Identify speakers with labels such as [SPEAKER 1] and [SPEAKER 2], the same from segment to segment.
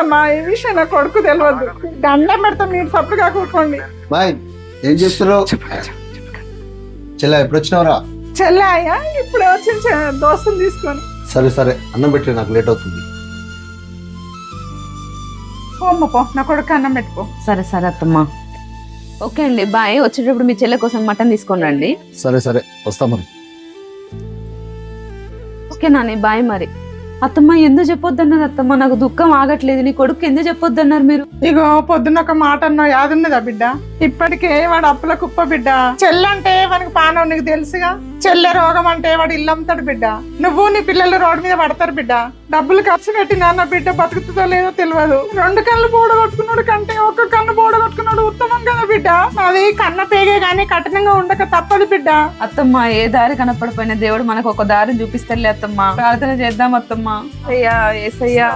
[SPEAKER 1] అమ్మా ఈ విషయం నా కొడుకు తెలియదు. దండం పెడతా మీరు సప్పుడుగా కూర్చోండి.
[SPEAKER 2] బాయ్ ఏం చేస్తున్నావు? చెల్ల ఎప్పుడు వచ్చినావురా?
[SPEAKER 1] చెల్లె అయ్యా ఇప్పుడే వచ్చి దోస్తుని తీసుకొని.
[SPEAKER 2] సరే సరే అన్నం పెట్టి, నాకు లేట్ అవుతుంది.
[SPEAKER 1] అమ్మ పో, నా కొడుకు అన్నం పెట్టుకో.
[SPEAKER 3] సరే సరే అత్తమ్మ. ఓకే అండి బాయ్. వచ్చేటప్పుడు మీ చెల్లె కోసం మటన్ తీసుకొని రండి.
[SPEAKER 2] సరే సరే వస్తా మరి.
[SPEAKER 3] ఓకే నాని బాయ్ మరి. అత్తమ్మ ఎందుకు చెప్పొద్దన్నారు అత్తమ్మ? నాకు దుఃఖం ఆగట్లేదు. నీ కొడుకు ఎందుకు చెప్పొద్దన్నారు మీరు?
[SPEAKER 1] ఇగో పొద్దున్న ఒక మాట అన్నావు యాదున్నదా బిడ్డ? ఇప్పటికే వాడు అప్పుల కుప్ప బిడ్డ. చెల్లంటే వానికి పానం నీకు తెలుసుగా. చెల్లె రోగం అంటే వాడు ఇల్లు అమ్ముతాడు బిడ్డ. నువ్వు నీ పిల్లలు రోడ్డు మీద పడతారు బిడ్డ. డబ్బులు ఖర్చు పెట్టినా నా బిడ్డ బతుకుతుందో లేదో తెలియదు. 2 కళ్ళు పోడగొట్టుకున్నాడు కంటే 1 కన్ను పోడగొట్టుకున్నాడు ఉత్తమం కదా బిడ్డ. అది కన్న పేగే గానీ కఠినంగా ఉండక తప్పదు బిడ్డ.
[SPEAKER 3] అత్తమ్మ ఏ దారి కనపడిపోయిన దేవుడు మనకు ఒక దారి చూపిస్తలే అత్తమ్మ. ప్రార్థన చేద్దాం అత్తమ్మ. అయ్యా ఏసయ్యా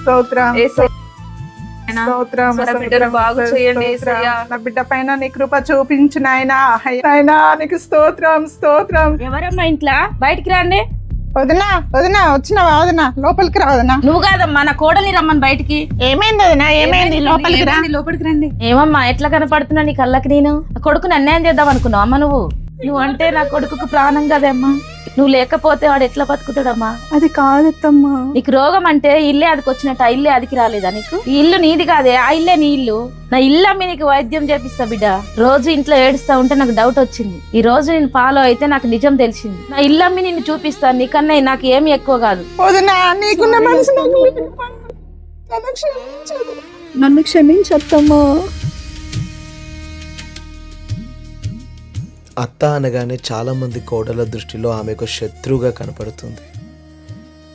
[SPEAKER 1] స్తోత్రం
[SPEAKER 3] మన బిడ్డను బాగు చేయండి ఏసయ్యా.
[SPEAKER 1] నా బిడ్డ పైన నీ కృప చూపించు నాయనా. నాయనా నీకు స్తోత్రం స్తోత్రం.
[SPEAKER 4] ఎవరమ్మా ఇంట్లో? బయటికి రాండి.
[SPEAKER 1] వదినా వదినా వచ్చినావా? వదినా లోపలికి రా. వదినా
[SPEAKER 4] నువ్వు కాదమ్మా, నా కోడలి రమ్మని బయటికి.
[SPEAKER 1] ఏమైంది వదినా? ఏమైంది? లోపలికి రా.
[SPEAKER 3] లోపలికి రండి.
[SPEAKER 4] ఏమమ్మా ఎట్లా కనపడుతున్నా నీ కళ్ళకి? నేను కొడుకుని అన్యాయం చేద్దాం అనుకున్నావు అమ్మ నువ్వు? నువ్వు అంటే నా కొడుకుకు ప్రాణం కదమ్మా. నువ్వు లేకపోతే వాడు ఎట్లా బతుకుతాడమ్మా?
[SPEAKER 1] అది కాదమ్మా.
[SPEAKER 4] నీకు రోగం అంటే ఇల్లే అదికి వచ్చినట్టు, ఆ ఇల్లే అదికి రాలేదా నీకు? ఈ ఇల్లు నీది కాదే, ఆ ఇల్లే నీ ఇల్లు. నా ఇల్లు అమ్మి నీకు వైద్యం చేపిస్తా బిడ్డ. రోజు ఇంట్లో ఏడుస్తా ఉంటే నాకు డౌట్ వచ్చింది. ఈ రోజు నేను ఫాలో అయితే నాకు నిజం తెలిసింది. నా ఇల్లు అమ్మి నిన్ను చూపిస్తాను. నీకన్నా నాకు ఏమి ఎక్కువ కాదు.
[SPEAKER 1] వదినా నీకున్న మనసు నన్ను క్షమించత్తమ్మా.
[SPEAKER 5] అత్త అనగానే చాలామంది కోడల దృష్టిలో ఆమె ఒక శత్రువుగా కనపడుతుంది.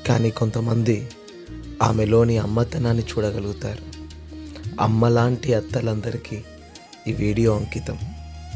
[SPEAKER 5] కానీ కొంతమంది ఆమెలోని అమ్మతనాన్ని చూడగలుగుతారు. అమ్మలాంటి అత్తలందరికీ ఈ వీడియో అంకితం.